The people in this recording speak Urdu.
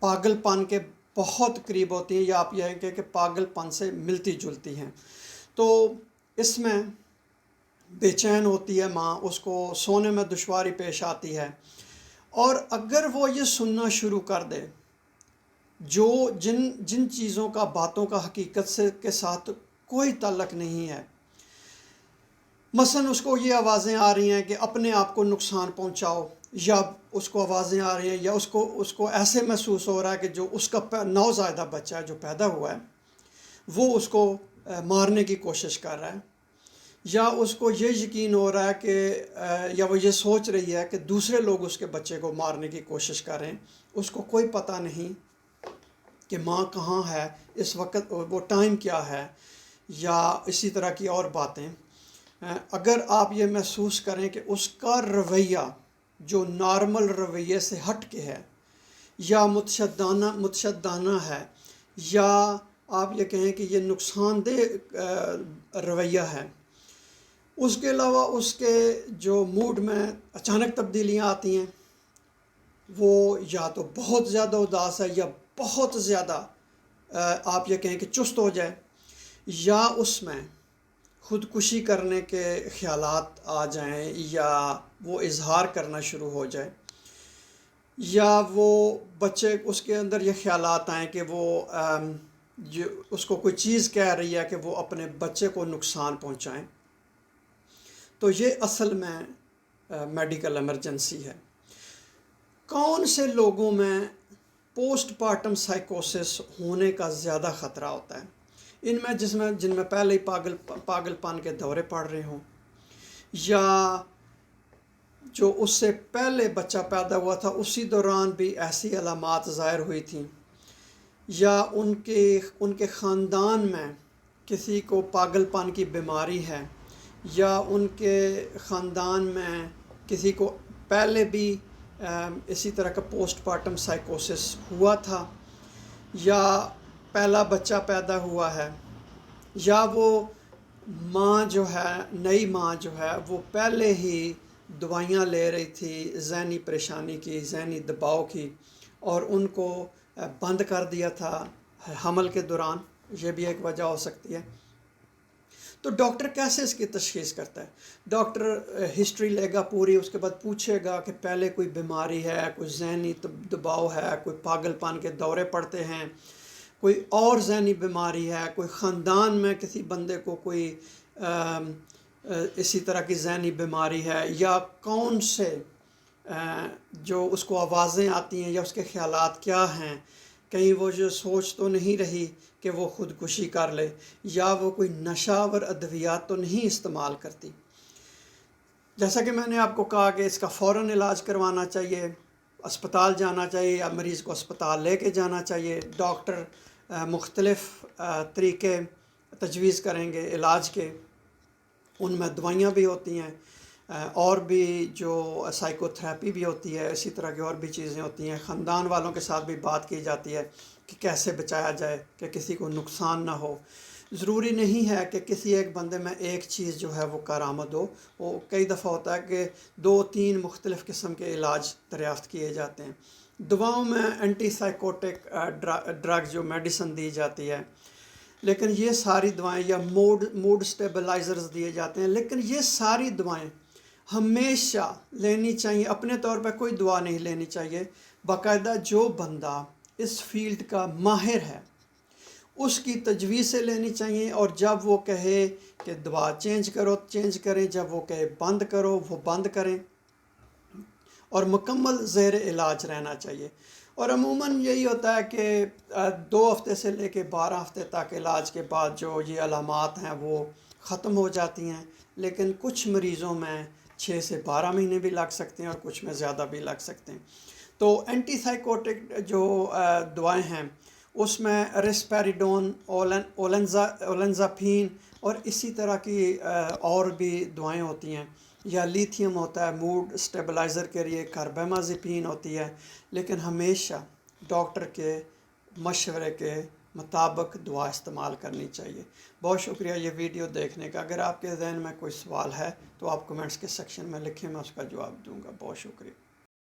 پاگل پن کے بہت قریب ہوتی ہیں، یا آپ یہ کہیں کہ پاگل پن سے ملتی جلتی ہیں۔ تو اس میں بے چین ہوتی ہے ماں، اس کو سونے میں دشواری پیش آتی ہے، اور اگر وہ یہ سننا شروع کر دے جو جن چیزوں کا، باتوں کا حقیقت سے کے ساتھ کوئی تعلق نہیں ہے، مثلاً اس کو یہ آوازیں آ رہی ہیں کہ اپنے آپ کو نقصان پہنچاؤ، یا اس کو آوازیں آ رہی ہیں، یا اس کو ایسے محسوس ہو رہا ہے کہ جو اس کا نوزائیدہ بچہ ہے جو پیدا ہوا ہے وہ اس کو مارنے کی کوشش کر رہا ہے، یا اس کو یہ یقین ہو رہا ہے کہ یا وہ یہ سوچ رہی ہے کہ دوسرے لوگ اس کے بچے کو مارنے کی کوشش کر رہے ہیں، اس کو کوئی پتہ نہیں کہ ماں کہاں ہے اس وقت، وہ ٹائم کیا ہے، یا اسی طرح کی اور باتیں۔ اگر آپ یہ محسوس کریں کہ اس کا رویہ جو نارمل رویے سے ہٹ کے ہے، یا متشددانہ ہے، یا آپ یہ کہیں کہ یہ نقصان دہ رویہ ہے، اس کے علاوہ اس کے جو موڈ میں اچانک تبدیلیاں آتی ہیں، وہ یا تو بہت زیادہ اداس ہے، یا بہت زیادہ آپ یہ کہیں کہ چست ہو جائے، یا اس میں خودکشی کرنے کے خیالات آ جائیں، یا وہ اظہار کرنا شروع ہو جائے، یا وہ بچے اس کے اندر یہ خیالات آئیں کہ وہ اس کو کوئی چیز کہہ رہی ہے کہ وہ اپنے بچے کو نقصان پہنچائیں، تو یہ اصل میں میڈیکل ایمرجنسی ہے۔ کون سے لوگوں میں پوسٹ پارٹم سائیکوسس ہونے کا زیادہ خطرہ ہوتا ہے؟ ان میں جن میں پہلے ہی پاگل پن کے دورے پڑ رہے ہوں، یا جو اس سے پہلے بچہ پیدا ہوا تھا اسی دوران بھی ایسی علامات ظاہر ہوئی تھیں، یا ان کے خاندان میں کسی کو پاگل پن کی بیماری ہے، یا ان کے خاندان میں کسی کو پہلے بھی اسی طرح کا پوسٹ پارٹم سائیکوسس ہوا تھا، یا پہلا بچہ پیدا ہوا ہے، یا وہ ماں جو ہے، نئی ماں جو ہے، وہ پہلے ہی دوائیاں لے رہی تھی ذہنی پریشانی کی، ذہنی دباؤ کی، اور ان کو بند کر دیا تھا حمل کے دوران، یہ بھی ایک وجہ ہو سکتی ہے۔ تو ڈاکٹر کیسے اس کی تشخیص کرتا ہے؟ ڈاکٹر ہسٹری لے گا پوری، اس کے بعد پوچھے گا کہ پہلے کوئی بیماری ہے، کوئی ذہنی دباؤ ہے، کوئی پاگل پن کے دورے پڑتے ہیں، کوئی اور ذہنی بیماری ہے، کوئی خاندان میں کسی بندے کو کوئی اسی طرح کی ذہنی بیماری ہے، یا کون سے جو اس کو آوازیں آتی ہیں، یا اس کے خیالات کیا ہیں، کہیں وہ جو سوچ تو نہیں رہی کہ وہ خودکشی کر لے، یا وہ کوئی نشہ آور ادویات تو نہیں استعمال کرتی۔ جیسا کہ میں نے آپ کو کہا کہ اس کا فوراً علاج کروانا چاہیے، اسپتال جانا چاہیے، یا مریض کو اسپتال لے کے جانا چاہیے۔ ڈاکٹر مختلف طریقے تجویز کریں گے علاج کے، ان میں دوائیاں بھی ہوتی ہیں، اور بھی جو سائیکو تھراپی بھی ہوتی ہے، اسی طرح کی اور بھی چیزیں ہوتی ہیں۔ خاندان والوں کے ساتھ بھی بات کی جاتی ہے کہ کیسے بچایا جائے کہ کسی کو نقصان نہ ہو۔ ضروری نہیں ہے کہ کسی ایک بندے میں ایک چیز جو ہے وہ کارآمد ہو، وہ کئی دفعہ ہوتا ہے کہ 2-3 مختلف قسم کے علاج دریافت کیے جاتے ہیں۔ دواؤں میں اینٹی سائیکوٹک ڈرگ جو میڈیسن دی جاتی ہے، لیکن یہ ساری دوائیں، یا موڈ سٹیبلائزرز دیے جاتے ہیں، لیکن یہ ساری دوائیں ہمیشہ لینی چاہیے، اپنے طور پہ کوئی دوا نہیں لینی چاہیے، باقاعدہ جو بندہ اس فیلڈ کا ماہر ہے اس کی تجویز سے لینی چاہیے، اور جب وہ کہے کہ دوا چینج کرو چینج کریں، جب وہ کہے بند کرو وہ بند کریں، اور مکمل زیر علاج رہنا چاہیے۔ اور عموماً یہی ہوتا ہے کہ 2 ہفتے سے لے کے 12 ہفتے تک علاج کے بعد جو یہ علامات ہیں وہ ختم ہو جاتی ہیں، لیکن کچھ مریضوں میں 6 سے 12 مہینے بھی لگ سکتے ہیں، اور کچھ میں زیادہ بھی لگ سکتے ہیں۔ تو اینٹی سائیکوٹک جو دوائیں ہیں اس میں رسپیریڈون، اولنزاپین، اور اسی طرح کی اور بھی دوائیں ہوتی ہیں، یا لیتھیم ہوتا ہے موڈ سٹیبلائزر کے لیے، کاربیمازپین ہوتی ہے، لیکن ہمیشہ ڈاکٹر کے مشورے کے مطابق دعا استعمال کرنی چاہیے۔ بہت شکریہ یہ ویڈیو دیکھنے کا۔ اگر آپ کے ذہن میں کوئی سوال ہے تو آپ کمنٹس کے سیکشن میں لکھیں، میں اس کا جواب دوں گا۔ بہت شکریہ۔